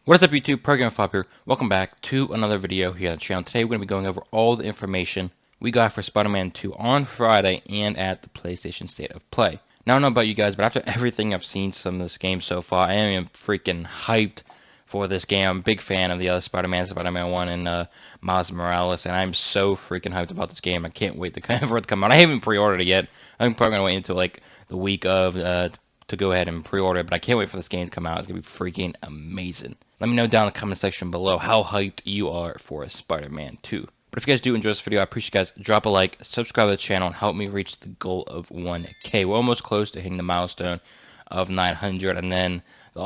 What is up YouTube, Program Flop here. Welcome back to another video here on the channel. Today we're going to be going over all the information we got for Spider-Man 2 on Friday and at the PlayStation State of Play. Now I don't know about you guys, but after everything I've seen from this game so far, I am freaking hyped for this game. I'm a big fan of the other Spider-Man, Spider-Man 1 and Miles Morales, and I'm so freaking hyped about this game. I can't wait for it to come out. I haven't pre-ordered it yet. I'm probably going to wait until like the week of to go ahead and pre-order it, but I can't wait for this game to come out. It's going to be freaking amazing. Let me know down in the comment section below how hyped you are for Spider-Man 2. But if you guys do enjoy this video, I appreciate you guys. Drop a like, subscribe to the channel, and help me reach the goal of 1K. We're almost close to hitting the milestone of 900, and then the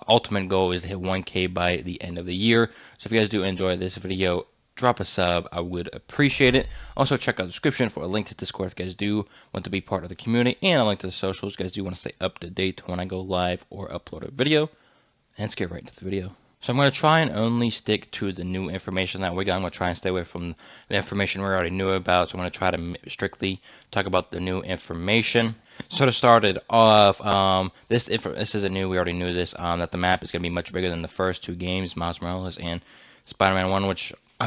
ultimate goal is to hit 1K by the end of the year. So if you guys do enjoy this video, drop a sub. I would appreciate it. Also, check out the description for a link to Discord if you guys do want to be part of the community, and a link to the socials if you guys do want to stay up to date when I go live or upload a video. And let's get right into the video. So I'm going to try and only stick to the new information that we got. I'm going to try and stay away from the information we already knew about. So I'm going to try to strictly talk about the new information. So to start it off, this isn't new. We already knew this, that the map is going to be much bigger than the first two games, Miles Morales and Spider-Man 1, which I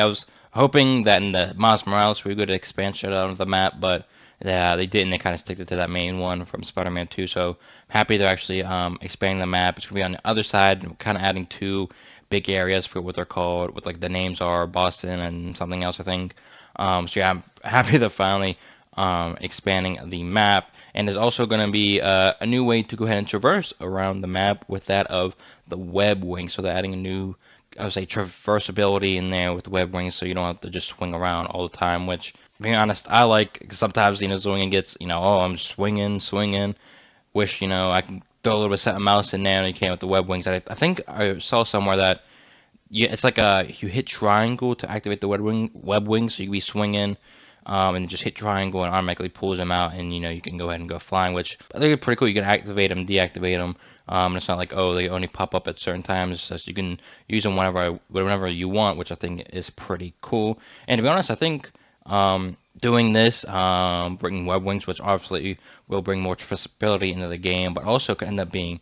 was hoping that in the Miles Morales we would get an expansion out of the map, but yeah, they didn't. They kind of stick it to that main one from Spider-Man 2. So happy they're actually expanding the map. It's gonna be on the other side, kind of adding two big areas for what they're called, what like the names are, Boston and something else, I think. So yeah, I'm happy they're finally expanding the map. And there's also going to be a new way to go ahead and traverse around the map with that of the web wing. So they're adding a new, I would say, traversability in there with the web wings, so you don't have to just swing around all the time, which, being honest, I like. Sometimes, swinging gets, oh, I'm swinging. Wish, I can throw a little bit of mouse in there, and you can with the web wings. I think I saw somewhere that it's like you hit triangle to activate the web wing, so you can be swinging, and just hit triangle and automatically pulls them out, and you can go ahead and go flying, which I think is pretty cool. You can activate them, deactivate them. It's not like, oh, they only pop up at certain times, so you can use them whenever you want, which I think is pretty cool. And to be honest, I think doing this, bringing web wings, which obviously will bring more traversability into the game, but also could end up being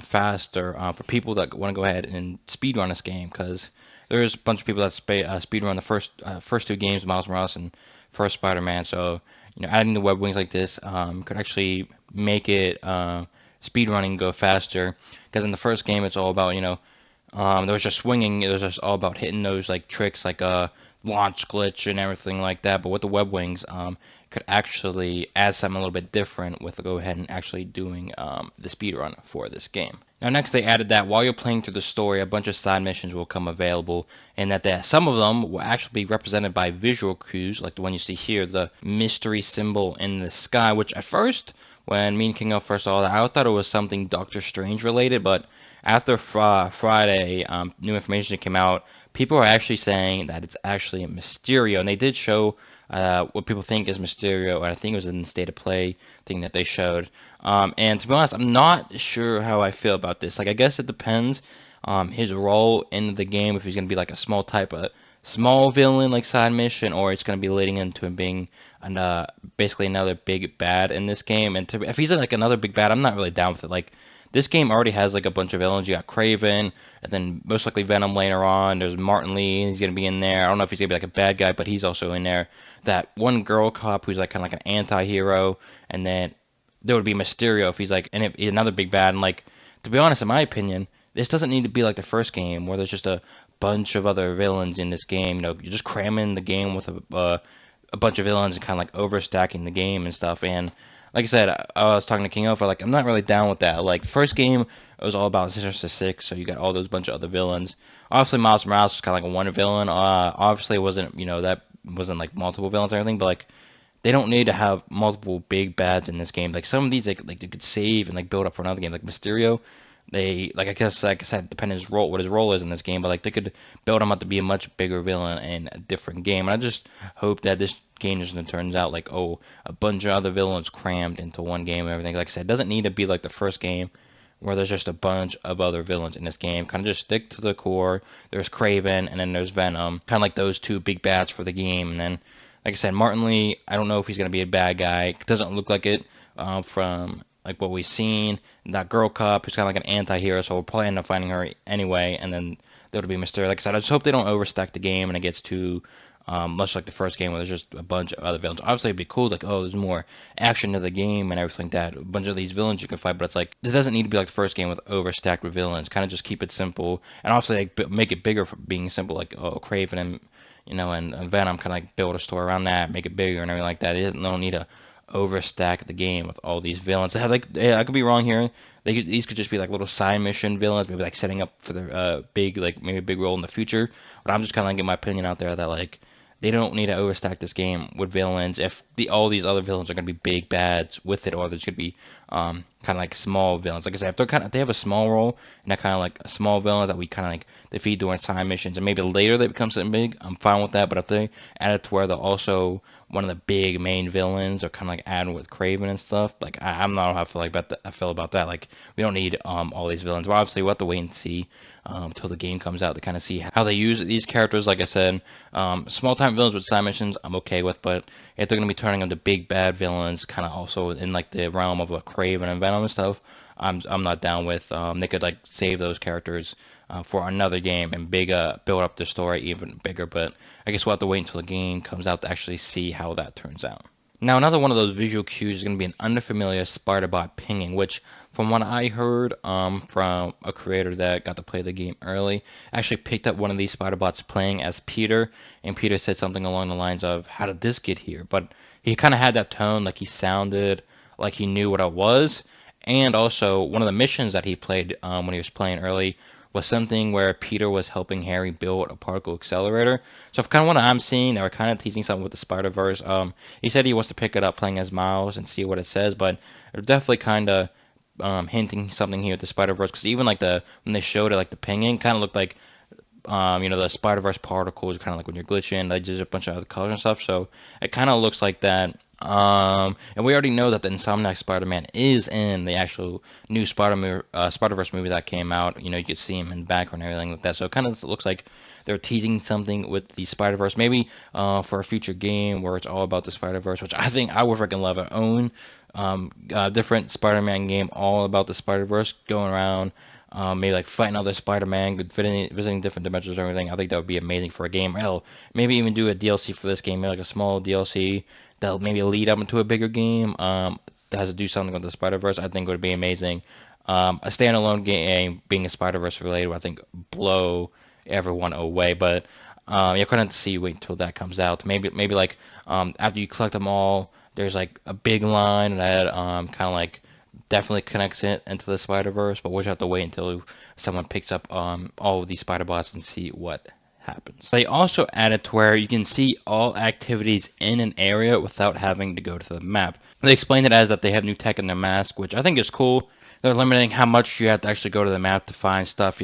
faster for people that want to go ahead and speedrun this game, because there's a bunch of people that speedrun the first two games, Miles Morales and first Spider-Man. So adding the web wings like this could actually make it speedrunning go faster, because in the first game it's all about there was just swinging. It was just all about hitting those like tricks like launch glitch and everything like that. But with the web wings, could actually add something a little bit different with go ahead and actually doing the speed run for this game. Now next they added that while you're playing through the story, a bunch of side missions will come available, and that some of them will actually be represented by visual cues, like the one you see here, the mystery symbol in the sky, which at first, when me and Kingo first saw that, I thought it was something Doctor Strange related, but after Friday, new information came out, people are actually saying that it's actually a Mysterio, and they did show what people think is Mysterio, and I think it was in the State of Play thing that they showed. And to be honest, I'm not sure how I feel about this. Like, I guess it depends his role in the game, if he's going to be like a small villain like side mission, or it's going to be leading into him being basically another big bad in this game. And if he's like another big bad, I'm not really down with it. Like, this game already has like a bunch of villains. You got Craven, and then most likely Venom later on. There's Martin Lee, he's gonna be in there. I don't know if he's gonna be like a bad guy, but he's also in there. That one girl cop who's like kind of like an anti-hero, and then there would be Mysterio if he's like another big bad. And like, to be honest, in my opinion, this doesn't need to be like the first game where there's just a bunch of other villains in this game. You're just cramming the game with a bunch of villains and kind of like overstacking the game and stuff. And like I said, I was talking to King Alpha, like, I'm not really down with that. Like, first game, it was all about 6 vs 6, so you got all those bunch of other villains. Obviously, Miles Morales was kind of like a one villain. Obviously, it wasn't, that wasn't like multiple villains or anything, but like, they don't need to have multiple big bads in this game. Like, some of these, like they could save and like build up for another game. Like Mysterio, I guess, like I said, depending on what his role is in this game, but like they could build him up to be a much bigger villain in a different game. And I just hope that this game just turns out like, oh, a bunch of other villains crammed into one game and everything. Like I said, it doesn't need to be like the first game where there's just a bunch of other villains in this game. Kind of just stick to the core. There's Craven, and then there's Venom. Kind of like those two big bads for the game. And then, like I said, Martin Lee, I don't know if he's going to be a bad guy. It doesn't look like it from like what we've seen. That girl cop who's kind of like an anti-hero, so we'll probably end up finding her anyway, and then there'll be Mysterio. Like I said, I just hope they don't overstack the game and it gets too much like the first game where there's just a bunch of other villains. Obviously, it'd be cool, like, oh, there's more action to the game and everything like that. A bunch of these villains you can fight, but it's like, this doesn't need to be like the first game with overstacked with villains. Kind of just keep it simple. And obviously, like, make it bigger for being simple, like, oh, Craven and, and Venom, kind of like build a story around that, make it bigger and everything like that. It don't need to overstack the game with all these villains. They have, like, yeah, I could be wrong here. These could just be like little side mission villains, maybe like setting up for their big, like maybe a big role in the future. But I'm just kind of like getting my opinion out there that like they don't need to overstack this game with villains if all these other villains are going to be big bads with it, or there's going to be kind of like small villains. Like I said, if they have a small role and that kind of like small villains that we kind of like defeat during side missions, and maybe later they become something big, I'm fine with that. But if they add it to where they're also one of the big main villains, or kind of like adding with Craven and stuff, like I'm not how I feel about that. Like we don't need all these villains. Well, obviously we'll have to wait and see until the game comes out to kind of see how they use these characters. Like I said, small time villains with side missions I'm okay with, but if they're gonna be turning into big bad villains, kind of also in like the realm of a Craven and Venom and stuff, I'm not down with. They could like save those characters for another game and build up the story even bigger. But I guess we'll have to wait until the game comes out to actually see how that turns out. Now, another one of those visual cues is going to be an unfamiliar spider-bot pinging, which, from what I heard from a creator that got to play the game early, actually picked up one of these spider-bots playing as Peter, and Peter said something along the lines of, "How did this get here?" But he kind of had that tone, like he sounded like he knew what it was. And also, one of the missions that he played when he was playing early was something where Peter was helping Harry build a particle accelerator. So kind of what I'm seeing, they were kind of teasing something with the Spider-Verse. He said he wants to pick it up playing as Miles and see what it says, but they're definitely kind of hinting something here with the Spider-Verse, because even like when they showed it, like the pinging kind of looked like the Spider-Verse particles, kind of like when you're glitching, like just a bunch of other colors and stuff. So it kind of looks like that. And we already know that the Insomniac Spider-Man is in the actual new Spider-Verse movie that came out. You could see him in the background and everything like that. So it kind of looks like they're teasing something with the Spider-Verse, maybe for a future game where it's all about the Spider-Verse, which I think I would freaking love our own different Spider-Man game all about the Spider-Verse, going around. Maybe like fighting other Spider-Man, visiting different dimensions and everything. I think that would be amazing for a game. Hell, maybe even do a DLC for this game, maybe like a small DLC that'll maybe lead up into a bigger game that has to do something with the Spider-Verse. I think would be amazing. A standalone game being a Spider-Verse related would, I think, blow everyone away. But you're gonna have to see wait until that comes out. Maybe like after you collect them all, there's like a big line that kind of like definitely connects it into the Spider-Verse, but we'll just have to wait until someone picks up all of these spider bots and see what happens. They also added to where you can see all activities in an area without having to go to the map. They explained it as that they have new tech in their mask, which I think is cool. They're limiting how much you have to actually go to the map to find stuff.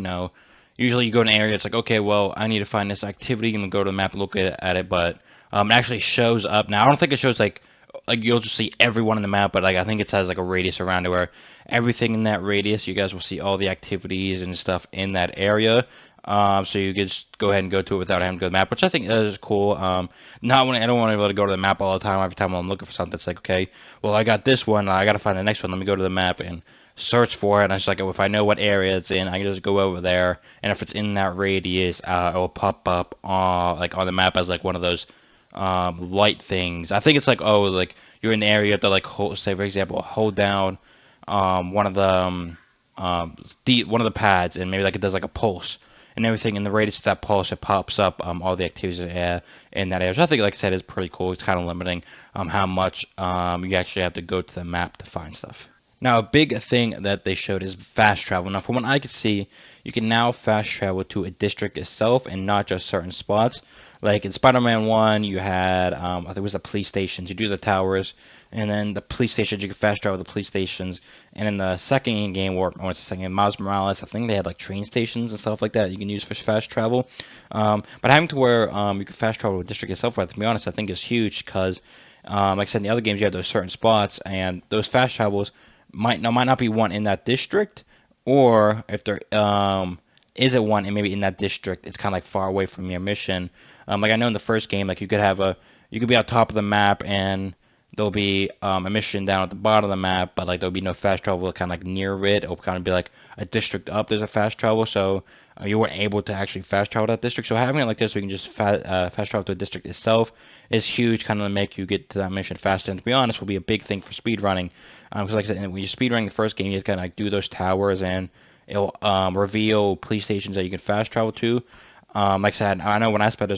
Usually you go to an area, it's like, okay, well, I need to find this activity, and go to the map and look at it, but it actually shows up. Now, I don't think it shows like you'll just see everyone in the map, but like I think it has like a radius around it where everything in that radius, you guys will see all the activities and stuff in that area. So you can just go ahead and go to it without having to go to the map, which I think is cool. I don't want to be able to go to the map all the time. Every time I'm looking for something, it's like, okay, well, I got this one, I got to find the next one. Let me go to the map and search for it. And it's like, if I know what area it's in, I can just go over there. And if it's in that radius, it will pop up like on the map as like one of those light things. I think it's like, oh, like you're in the area, you have to like say, for example, hold down one of the one of the pads, and maybe like it does like a pulse and everything in the radius of that pulse. It pops up all the activities in that area. So I think, like I said, is pretty cool. It's kind of limiting how much you actually have to go to the map to find stuff. Now, a big thing that they showed is fast travel. Now, from what I could see, you can now fast travel to a district itself and not just certain spots. Like in Spider-Man 1, you had, I think it was the police stations. You do the towers, and then the police stations, you can fast travel to the police stations. And in the second game, or what's the second game, Miles Morales, I think they had like train stations and stuff like that you can use for fast travel. But having to where you can fast travel to a district itself, to be honest, I think is huge because, like I said, in the other games, you have those certain spots, and those fast travels might not be one in that district, or if there isn't one and maybe in that district, it's kind of like far away from your mission. Like I know in the first game, like you could be on top of the map and there'll be a mission down at the bottom of the map, but like there'll be no fast travel kind of like near it. It'll kind of be like a district up. There's a fast travel, so you weren't able to actually fast travel that district. So having it like this, we can just fast travel to a district itself is huge, kind of make you get to that mission faster. And to be honest, will be a big thing for speed running, because like I said, when you're speed running the first game, you just gotta like do those towers, and it'll reveal police stations that you can fast travel to. Like I said, I know when I sped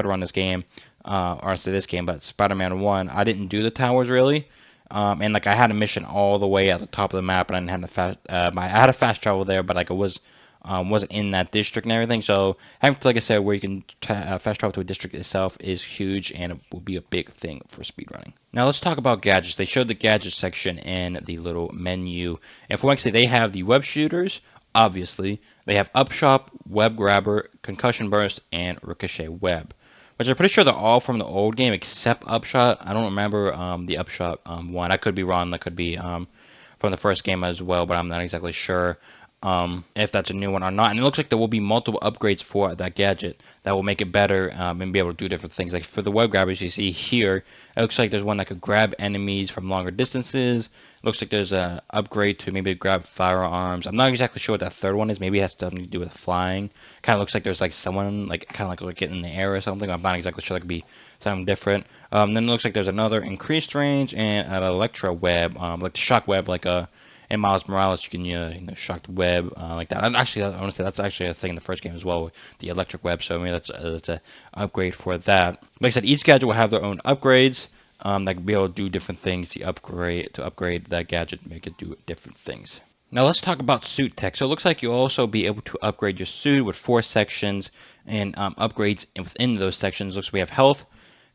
run this game, or I say this game, but Spider-Man 1, I didn't do the towers really. And like I had a mission all the way at the top of the map, and I didn't have I had a fast travel there, but like it wasn't in that district and everything. So having, like I said, where you can fast travel to a district itself is huge, and it will be a big thing for speedrunning. Now let's talk about gadgets. They showed the gadget section in the little menu, and for one thing, they have the web shooters. Obviously, they have Upshot, Web Grabber, Concussion Burst, and Ricochet Web, which I'm pretty sure they're all from the old game except Upshot. I don't remember the Upshot one. I could be wrong. That could be from the first game as well, but I'm not exactly sure if that's a new one or not. And it looks like there will be multiple upgrades for that gadget that will make it better and be able to do different things. Like for the web grabbers you see here, it looks like there's one that could grab enemies from longer distances. It looks like there's an upgrade to maybe grab firearms. I'm not exactly sure what that third one is. Maybe it has something to do with flying. Kind of looks like there's like someone like kind of like getting in the air or something. I'm not exactly sure. That could be something different. Then it looks like there's another increased range and an electro web, like the shock web, like a in Miles Morales, you can shock the web like that. And actually, I want to say that's actually a thing in the first game as well, the electric web. So maybe that's an upgrade for that. Like I said, each gadget will have their own upgrades that can be able to do different things. To upgrade that gadget, make it do different things. Now let's talk about suit tech. So it looks like you'll also be able to upgrade your suit with 4 sections and upgrades within those sections. Looks like we have health,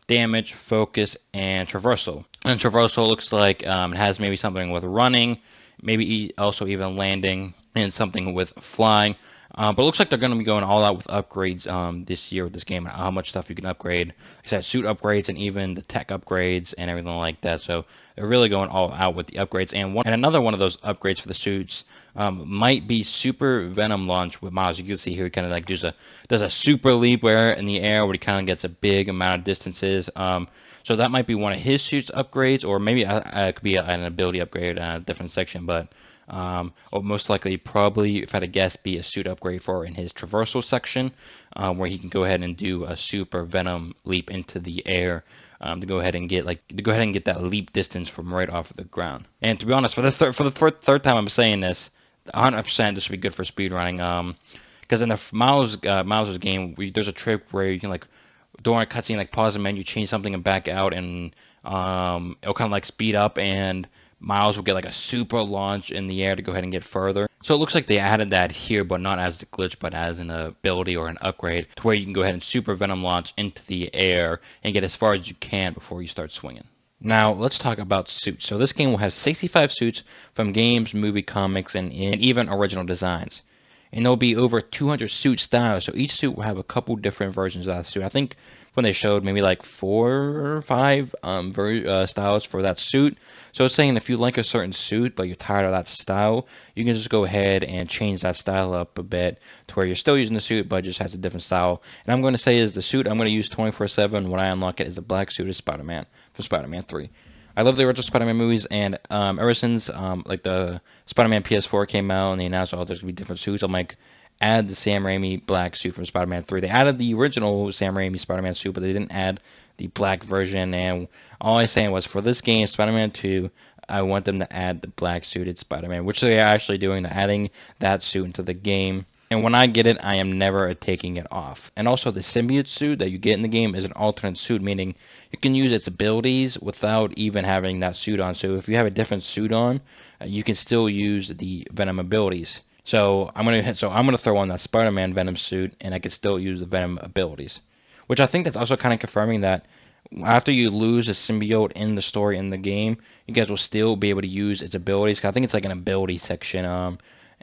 damage, focus, and traversal. And traversal looks like it has maybe something with running, maybe also even landing, and something with flying. But it looks like they're going to be going all out with upgrades this year with this game, and how much stuff you can upgrade. Like I said, suit upgrades and even the tech upgrades and everything like that. So they're really going all out with the upgrades. And another one of those upgrades for the suits might be Super Venom Launch with Miles. You can see here he kind of like does a super leap where in the air where he kind of gets a big amount of distances. So that might be one of his suits upgrades, or maybe it could be an ability upgrade in a different section, but or most likely probably, if I had to guess, be a suit upgrade for in his traversal section, where he can go ahead and do a super venom leap into the air to go ahead and get that leap distance from right off of the ground. And to be honest, for the third time I'm saying this, 100% this would be good for speedrunning. Because in the Miles' game, there's a trick where you can like during a cutscene, like pause the menu, change something and back out, and it'll kind of like speed up, and Miles will get like a super launch in the air to go ahead and get further. So it looks like they added that here, but not as a glitch, but as an ability or an upgrade to where you can go ahead and super venom launch into the air and get as far as you can before you start swinging. Now let's talk about suits. So this game will have 65 suits from games, movie, comics, and even original designs. And there'll be over 200 suit styles, so each suit will have a couple different versions of that suit. I think when they showed maybe like 4 or 5 styles for that suit. So it's saying if you like a certain suit but you're tired of that style, you can just go ahead and change that style up a bit to where you're still using the suit but it just has a different style. And I'm going to say is the suit I'm going to use 24/7 when I unlock it is the black suit of Spider-Man from Spider-Man 3. I love the original Spider-Man movies, and ever since like the Spider-Man PS4 came out and they announced, oh, there's gonna be different suits, I'm like, add the Sam Raimi black suit from Spider-Man 3. They added the original Sam Raimi Spider-Man suit, but they didn't add the black version. And all I was saying was for this game, Spider-Man 2, I want them to add the black suited Spider-Man, which they are actually doing. They're adding that suit into the game. And when I get it, I am never taking it off. And also the symbiote suit that you get in the game is an alternate suit, meaning you can use its abilities without even having that suit on. So if you have a different suit on, you can still use the Venom abilities. So I'm gonna throw on that Spider-Man Venom suit, and I can still use the Venom abilities. Which I think that's also kind of confirming that after you lose a symbiote in the story in the game, you guys will still be able to use its abilities. 'Cause I think it's like an ability section.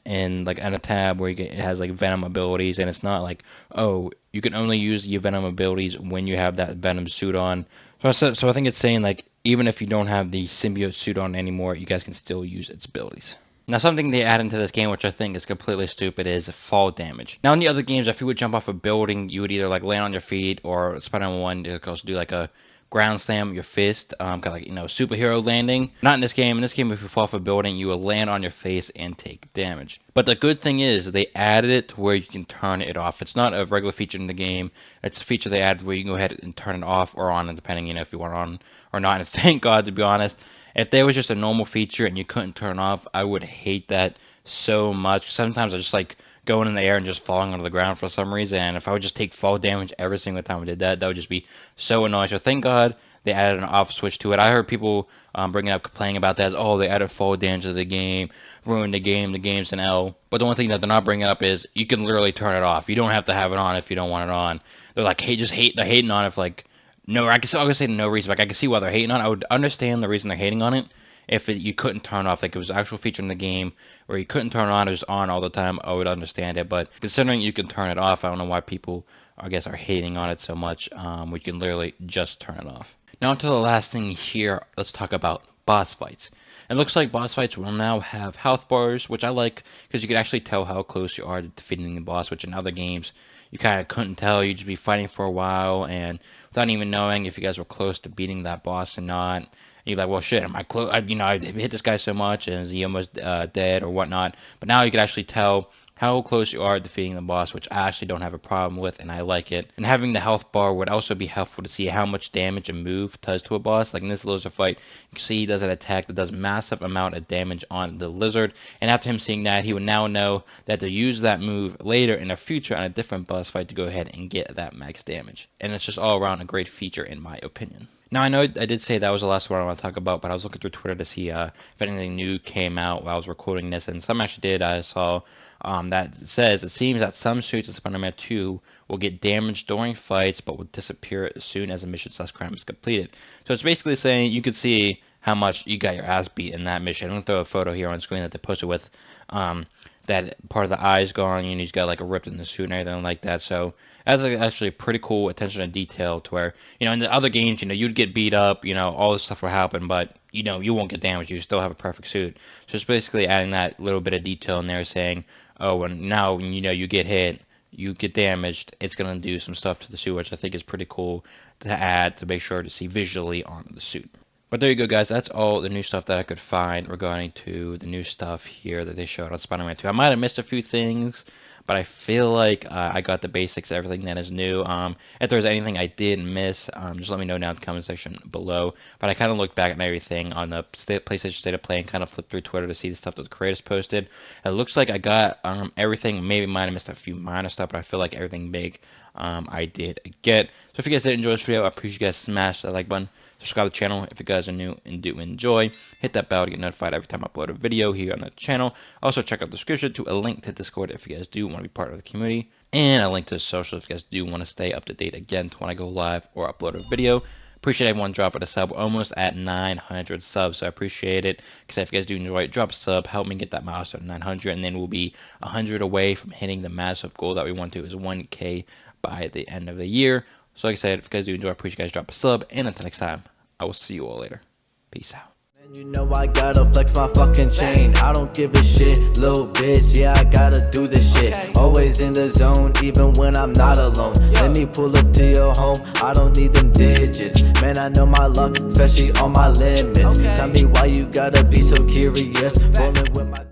And like on a tab where it has like Venom abilities, and it's not like, oh, you can only use your Venom abilities when you have that Venom suit on. So I think it's saying like even if you don't have the symbiote suit on anymore, you guys can still use its abilities. Now something they add into this game, which I think is completely stupid, is fall damage. Now in the other games, if you would jump off a building, you would either like land on your feet, or Spider-Man 1 you could also do like a ground slam your fist, kind of like, you know, superhero landing. Not in this game. In this game, if you fall off a building, you will land on your face and take damage. But the good thing is they added it to where you can turn it off. It's not a regular feature in the game. It's a feature they added where you can go ahead and turn it off or on, depending, you know, if you want it on or not. And thank God, to be honest, if there was just a normal feature and you couldn't turn it off, I would hate that so much. Sometimes I just like going in the air and just falling onto the ground for some reason. And if I would just take fall damage every single time I did that, that would just be so annoying. So thank God they added an off switch to it. I heard people bringing up, complaining about that. Oh, they added fall damage to the game, ruined the game, the game's an L. But the one thing that they're not bringing up is you can literally turn it off. You don't have to have it on if you don't want it on. They're like, hey, they're hating on it for like, no, I can say no reason. Like, I can see why they're hating on it. I would understand the reason they're hating on it if you couldn't turn off, like it was an actual feature in the game where you couldn't turn it on, it was on all the time, I would understand it. But considering you can turn it off, I don't know why people, I guess, are hating on it so much. We can literally just turn it off. Now, to the last thing here, let's talk about boss fights. It looks like boss fights will now have health bars, which I like because you can actually tell how close you are to defeating the boss, which in other games you kind of couldn't tell. You'd just be fighting for a while and without even knowing if you guys were close to beating that boss or not. You're like, well, shit, am I close? I hit this guy so much, and is he almost dead or whatnot? But now you can actually tell how close you are defeating the boss, which I actually don't have a problem with, and I like it. And having the health bar would also be helpful to see how much damage a move does to a boss. Like in this lizard fight, you can see he does an attack that does massive amount of damage on the lizard. And after him seeing that, he would now know that to use that move later in the future on a different boss fight to go ahead and get that max damage. And it's just all around a great feature in my opinion. Now, I know I did say that was the last one I want to talk about, but I was looking through Twitter to see if anything new came out while I was recording this, and some actually did. I saw that says it seems that some suits in Spider-Man 2 will get damaged during fights, but will disappear as soon as a mission/crime is completed. So it's basically saying you could see how much you got your ass beat in that mission. I'm going to throw a photo here on screen that they posted with that part of the eye's gone, and he's got like a rip in the suit and everything like that. So that's actually pretty cool attention to detail to where, you know, in the other games, you know, you'd get beat up, you know, all this stuff will happen, but, you know, you won't get damaged. You still have a perfect suit. So it's basically adding that little bit of detail in there saying, oh, and now when, you know, you get hit, you get damaged, it's going to do some stuff to the suit, which I think is pretty cool to add to make sure to see visually on the suit. But there you go, guys. That's all the new stuff that I could find regarding to the new stuff here that they showed on Spider-Man 2. I might have missed a few things, but I feel like I got the basics, everything that is new. If there's anything I did miss, just let me know down in the comment section below. But I kind of looked back at everything on the PlayStation State of Play and kind of flipped through Twitter to see the stuff that the creators posted. It looks like I got everything. Maybe might have missed a few minor stuff, but I feel like everything big I did get. So if you guys did enjoy this video, I appreciate you guys smash that like button. Subscribe to the channel if you guys are new and do enjoy. Hit that bell to get notified every time I upload a video here on the channel. Also, check out the description to a link to Discord if you guys do want to be part of the community. And a link to the social if you guys do want to stay up to date again to when I go live or upload a video. Appreciate everyone dropping a sub. We're almost at 900 subs, so I appreciate it. Because if you guys do enjoy it, drop a sub. Help me get that milestone 900. And then we'll be 100 away from hitting the massive goal that we want to, is 1K by the end of the year. So like I said, if you guys do enjoy, I appreciate you guys drop a sub. And until next time, I will see you all later. Peace out. And you know I gotta flex my fucking chain. I don't give a shit, little bitch. Yeah, I gotta do this shit. Always in the zone, even when I'm not alone. Let me pull up to your home. I don't need them digits. Man, I know my luck, especially on my limits. Tell me why you gotta be so curious. Rolling with my